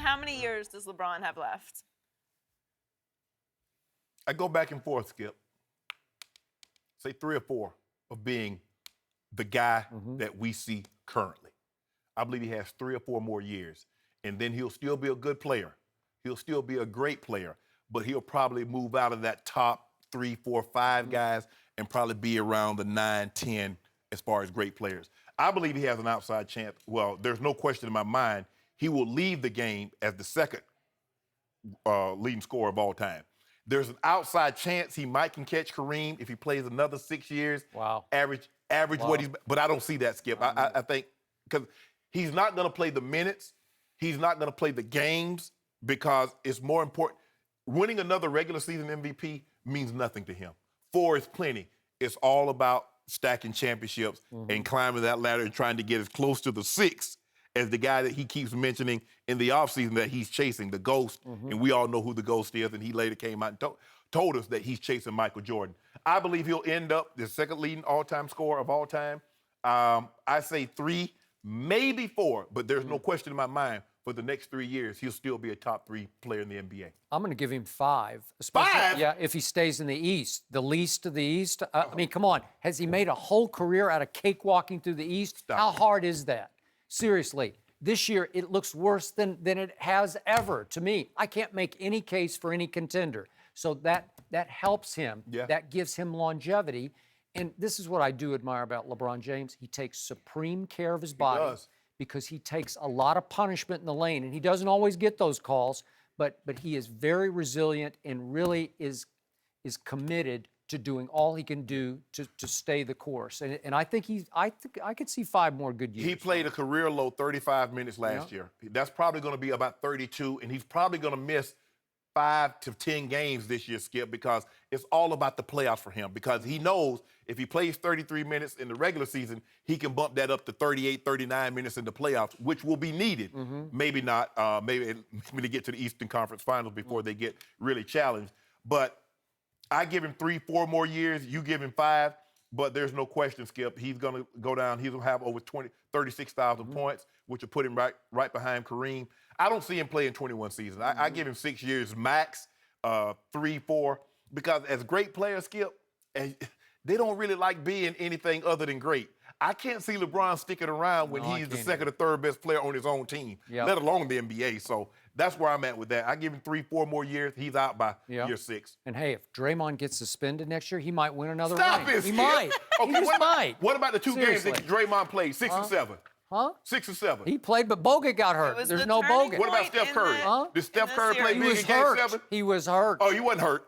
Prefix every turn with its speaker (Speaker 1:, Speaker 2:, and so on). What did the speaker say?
Speaker 1: how many years does LeBron have left?
Speaker 2: I go back and forth, Skip. Say 3 or 4 of being the guy that we see currently. I believe he has 3 or 4 more years. And then he'll still be a good player. He'll still be a great player. But he'll probably move out of that top 3, 4, 5 guys and probably be around the 9, 10 as far as great players. I believe he has an outside chance. Well, there's no question in my mind he will leave the game as the second leading scorer of all time. There's an outside chance he might can catch Kareem if he plays another 6 years.
Speaker 3: Wow.
Speaker 2: Average what he's, but I don't see that, Skip. I think because he's not going to play the minutes. He's not going to play the games because it's more important. Winning another regular season MVP means nothing to him. 4 is plenty. It's all about stacking championships and climbing that ladder and trying to get as close to the 6 as the guy that he keeps mentioning in the offseason that he's chasing, the GOAT. And we all know who the GOAT is, and he later came out and told us that he's chasing Michael Jordan. I believe he'll end up the second leading all-time scorer of all time. I say 3, maybe 4, but there's no question in my mind for the next 3 years, he'll still be a top 3 player in the NBA.
Speaker 3: I'm going to give him 5.
Speaker 2: 5?
Speaker 3: Yeah, if he stays in the East. The least of the East. I mean, come on. Has he made a whole career out of cakewalking through the East?
Speaker 2: Stop
Speaker 3: How
Speaker 2: it.
Speaker 3: hard is that? Seriously. This year, it looks worse than it has ever to me. I can't make any case for any contender. So that helps him.
Speaker 2: Yeah.
Speaker 3: That gives him longevity. And this is what I do admire about LeBron James. He takes supreme care of his body.
Speaker 2: does.
Speaker 3: Because he takes a lot of punishment in the lane, and he doesn't always get those calls, but he is very resilient and really is committed to doing all he can do to stay the course. And I think I could see 5 more good years.
Speaker 2: He played a career low 35 minutes last year. That's probably going to be about 32, and he's probably going to miss 5 to 10 games this year, Skip, because it's all about the playoffs for him. Because he knows if he plays 33 minutes in the regular season, he can bump that up to 38, 39 minutes in the playoffs, which will be needed. Maybe not. Maybe to get to the Eastern Conference Finals before they get really challenged. But I give him 3, 4 more years. You give him 5. But there's no question, Skip. He's going to go down. He's going to have over 36,000 points, which will put him right behind Kareem. I don't see him playing 21 seasons. I give him 6 years max, 3, 4, because as great players, Skip, they don't really like being anything other than great. I can't see LeBron sticking around when he's the second or third best player on his own team, let alone the NBA. So that's where I'm at with that. I give him 3, 4 more years. He's out by year 6.
Speaker 3: And hey, if Draymond gets suspended next year, he might win another
Speaker 2: Stop
Speaker 3: ring.
Speaker 2: it,
Speaker 3: He
Speaker 2: Skip.
Speaker 3: might.
Speaker 2: Okay,
Speaker 3: He just might.
Speaker 2: What about the 2
Speaker 3: Seriously.
Speaker 2: games that Draymond played, 6 and 7?
Speaker 3: Huh?
Speaker 2: 6 and 7.
Speaker 3: He played, but Bogut got hurt.
Speaker 1: was
Speaker 3: There's
Speaker 1: the
Speaker 3: no
Speaker 1: turning
Speaker 3: Bogut.
Speaker 2: What about
Speaker 1: point
Speaker 2: Steph
Speaker 1: in
Speaker 2: Curry?
Speaker 1: the-
Speaker 2: Did Steph
Speaker 1: in
Speaker 2: Curry
Speaker 1: the
Speaker 2: play
Speaker 1: series.
Speaker 3: He
Speaker 2: big
Speaker 3: was
Speaker 2: in Game
Speaker 3: hurt.
Speaker 2: 7?
Speaker 3: He was hurt.
Speaker 2: Oh, he wasn't hurt.